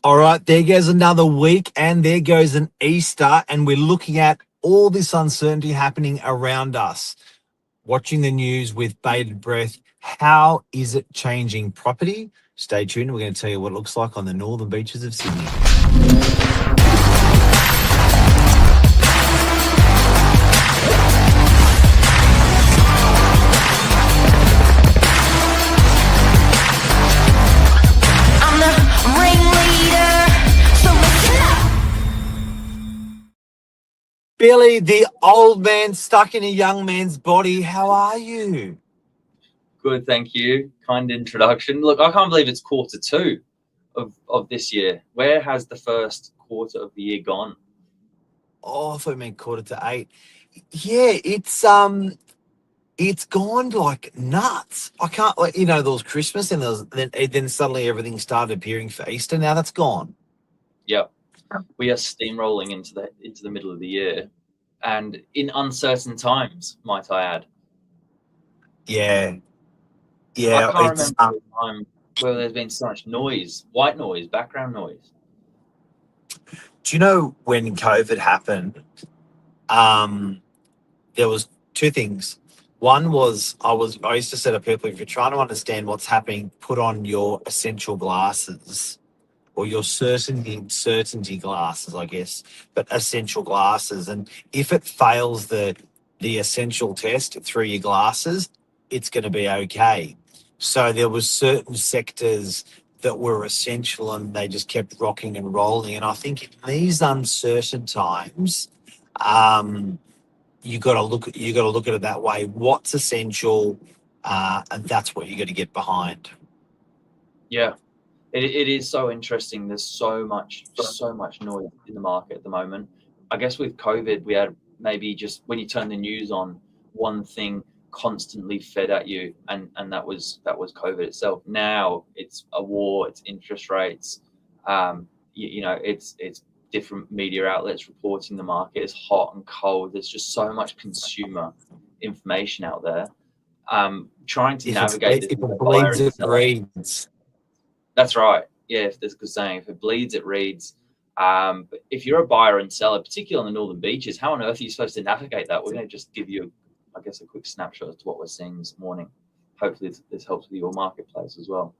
All right, there goes another week, and there goes an Easter, and we're looking at all this uncertainty happening around us. Watching the news with bated breath. How is it changing property? Stay tuned. We're going to tell you what it looks like on the northern beaches of Sydney. Billy, the old man stuck in a young man's body. How are you? Good, thank you. Kind introduction. Look, I can't believe it's quarter two of this year. Where has the first quarter of the year gone? Oh, I thought you meant 7:45. Yeah, it's gone like nuts. I can't, like, there was Christmas, and then suddenly everything started appearing for Easter. Now that's gone. Yep. We are steamrolling into the middle of the year, and in uncertain times, might I add. Yeah. I can't remember a time where there's been so much noise, white noise, background noise. Do you know when COVID happened, there was two things. One was I used to say to people, if you're trying to understand what's happening, put on your essential glasses or your certainty glasses, I guess, but essential glasses. And if it fails the essential test through your glasses, it's going to be okay. So there was certain sectors that were essential, and they just kept rocking and rolling. And I think in these uncertain times, you got to look at it that way. What's essential, and that's what you got to get behind. Yeah, it is so interesting. There's so much noise in the market at the moment. I guess with COVID, we had maybe just when you turn the news on, one thing constantly fed at you, and that was COVID itself. Now it's a war, it's interest rates, it's different media outlets reporting the market is hot and cold. There's just so much consumer information out there. Trying to navigate if it bleeds, it reads. That's right. Yeah, if there's a good saying, if it bleeds, it reads. But if you're a buyer and seller, particularly on the northern beaches, how on earth are you supposed to navigate that? We're going to just give you, I guess, a quick snapshot as to what we're seeing this morning. Hopefully this helps with your marketplace as well.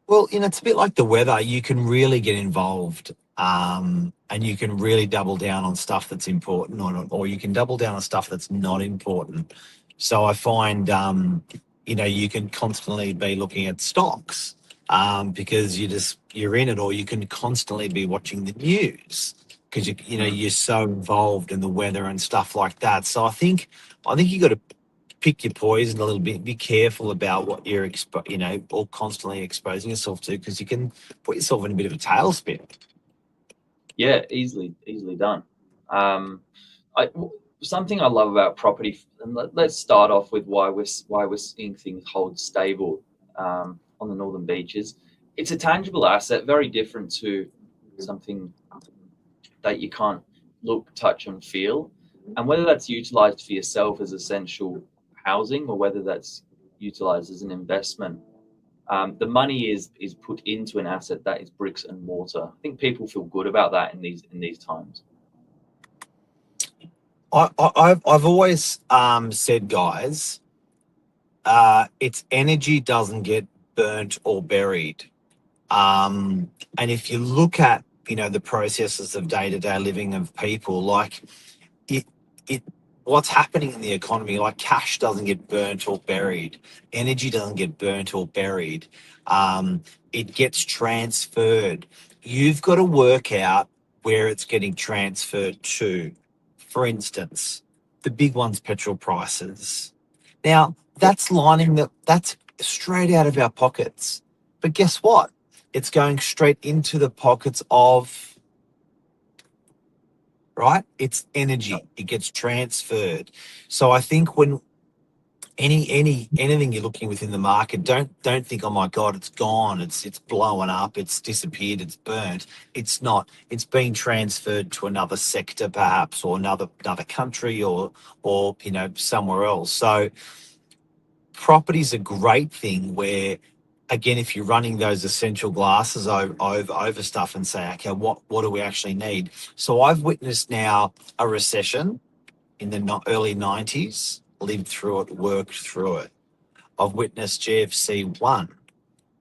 Well, it's a bit like the weather. You can really get involved, and you can really double down on stuff that's important, or you can double down on stuff that's not important. So I find, you can constantly be looking at stocks, because you're in it, or you can constantly be watching the news because you're so involved in the weather and stuff like that. So I think you got to pick your poison a little bit. Be careful about what you're or constantly exposing yourself to, because you can put yourself in a bit of a tailspin. Yeah, easily done. Something I love about property, and let's start off with why we're seeing things hold stable on the northern beaches. It's a tangible asset, very different to something that you can't look, touch, and feel. And whether that's utilized for yourself as essential housing, or whether that's utilized as an investment, the money is put into an asset that is bricks and mortar. I think people feel good about that in these times. I've always said, guys, it's energy doesn't get burnt or buried. And if you look at the processes of day-to-day living of people, like what's happening in the economy, like cash doesn't get burnt or buried, energy doesn't get burnt or buried. It gets transferred. You've got to work out where it's getting transferred to. For instance, the big one's petrol prices. Now, that's straight out of our pockets. But guess what? It's going straight into the pockets of, right? It's energy. It gets transferred. So I think when anything you're looking within the market, don't think, oh my God, it's gone, it's blowing up, it's disappeared, it's burnt. It's not. It's being transferred to another sector, perhaps, or another country, or somewhere else. So property's a great thing where again, if you're running those essential glasses over stuff and say, okay, what do we actually need? So I've witnessed now a recession in the early 90s, lived through it, worked through it. I've witnessed GFC 1.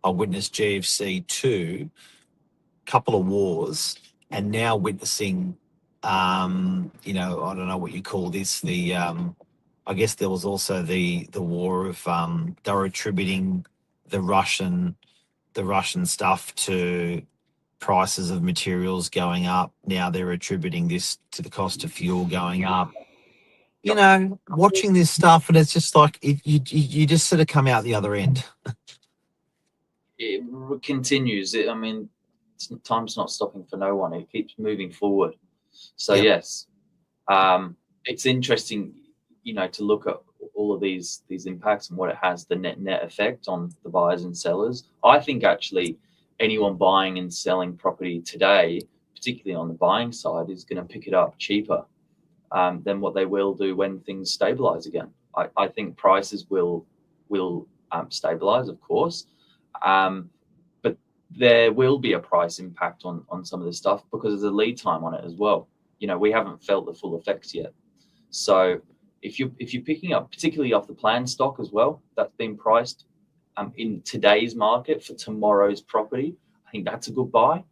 I've witnessed GFC 2, couple of wars, and now witnessing, I don't know what you call this, I guess there was also the war of, they were attributing the Russian stuff to prices of materials going up. Now they're attributing this to the cost of fuel going up. Watching this stuff, and it's just like you just sort of come out the other end. It continues. I mean, time's not stopping for no one. It keeps moving forward. So Yep. yes, it's interesting, to look at all of these impacts and what it has, the net effect on the buyers and sellers. I think actually anyone buying and selling property today, particularly on the buying side, is going to pick it up cheaper than what they will do when things stabilize again. I think prices will stabilize, of course, but there will be a price impact on some of this stuff because there's a lead time on it as well. We haven't felt the full effects yet. So if you're picking up, particularly off the planned stock as well, that's been priced in today's market for tomorrow's property, I think that's a good buy.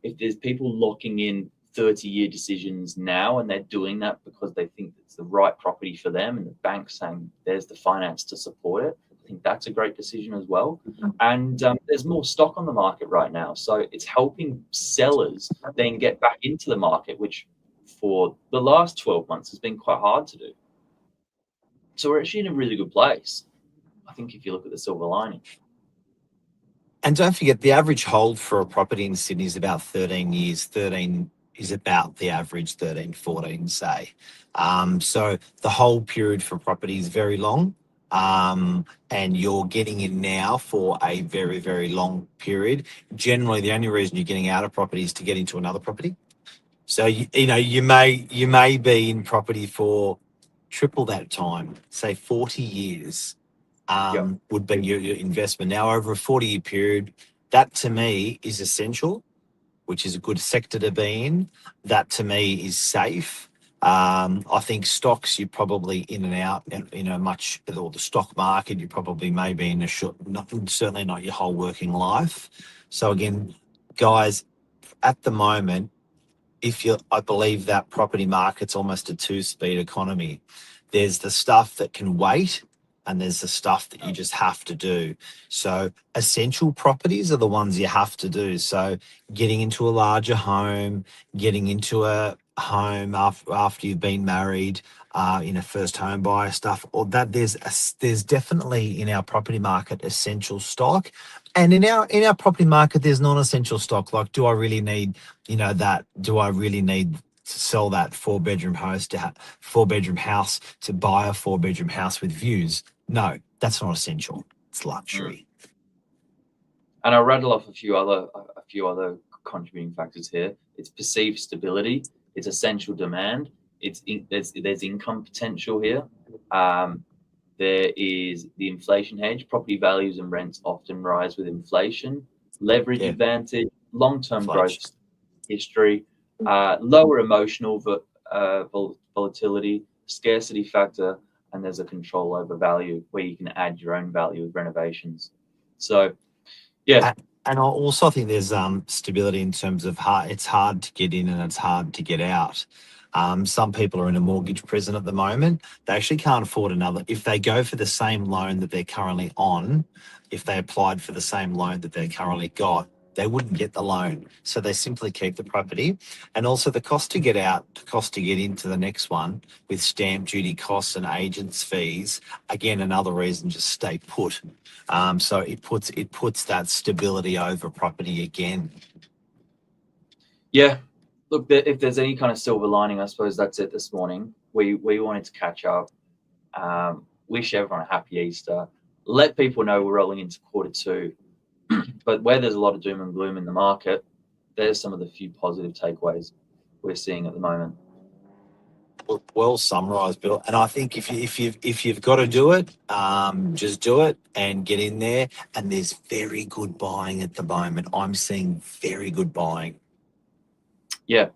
If there's people locking in 30-year decisions now and they're doing that because they think it's the right property for them and the bank's saying there's the finance to support it, I think that's a great decision as well. And there's more stock on the market right now. So it's helping sellers then get back into the market, which for the last 12 months has been quite hard to do. So we're actually in a really good place, I think, if you look at the silver lining. And don't forget, the average hold for a property in Sydney is about 13 years. 13 is about the average, 13, 14, say. So the hold period for property is very long. And you're getting in now for a very, very long period. Generally, the only reason you're getting out of property is to get into another property. So you may be in property for triple that time, say 40 years. Would be your investment. Now, over a 40-year period, that to me is essential, which is a good sector to be in. That to me is safe. I think stocks, you're probably in and out, much, or the stock market, you probably may be in certainly not your whole working life. So again, guys, at the moment, I believe that property market's almost a two-speed economy. There's the stuff that can wait, and there's the stuff that you just have to do. So essential properties are the ones you have to do. So getting into a larger home, getting into a home after you've been married, first home buyer stuff, or that there's definitely in our property market essential stock. And in our property market, there's non-essential stock. Like, do I really need, that? Do I really need to sell that four-bedroom house to buy a four-bedroom house with views? No, that's not essential. It's luxury. And I'll rattle off a few other contributing factors here. It's perceived stability. It's essential demand. There's income potential here. There is the inflation hedge. Property values and rents often rise with inflation. Leverage advantage. Long-term growth history. Lower emotional volatility. Scarcity factor. And there's a control over value where you can add your own value with renovations. So, yeah. And I also think there's stability in terms of it's hard to get in and it's hard to get out. Some people are in a mortgage prison at the moment. They actually can't afford another. If they go for the same loan that they're currently on, if they applied for the same loan that they currently got, they wouldn't get the loan. So they simply keep the property. And also the cost to get out, the cost to get into the next one with stamp duty costs and agents' fees, again, another reason, just stay put. So it puts that stability over property again. Yeah. Look, if there's any kind of silver lining, I suppose that's it this morning. We wanted to catch up, wish everyone a happy Easter, let people know we're rolling into Q2. But where there's a lot of doom and gloom in the market, there's some of the few positive takeaways we're seeing at the moment. well summarised, Bill. And I think if you've got to do it, just do it and get in there. And there's very good buying at the moment. I'm seeing very good buying. Yeah.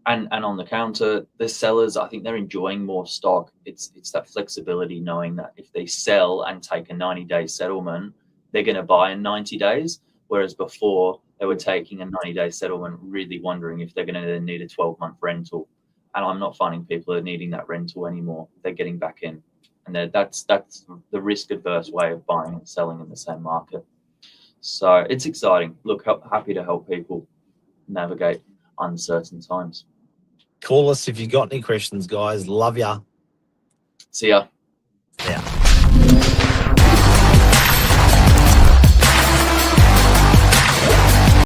And on the counter, the sellers, I think they're enjoying more stock. It's that flexibility, knowing that if they sell and take a 90-day settlement, they're going to buy in 90 days. Whereas before, they were taking a 90-day settlement, really wondering if they're going to need a 12-month rental. And I'm not finding people are needing that rental anymore. They're getting back in, and that's the risk-adverse way of buying and selling in the same market. So it's exciting. Look, happy to help people navigate uncertain times. Call us if you've got any questions, guys. Love ya. See ya. Yeah.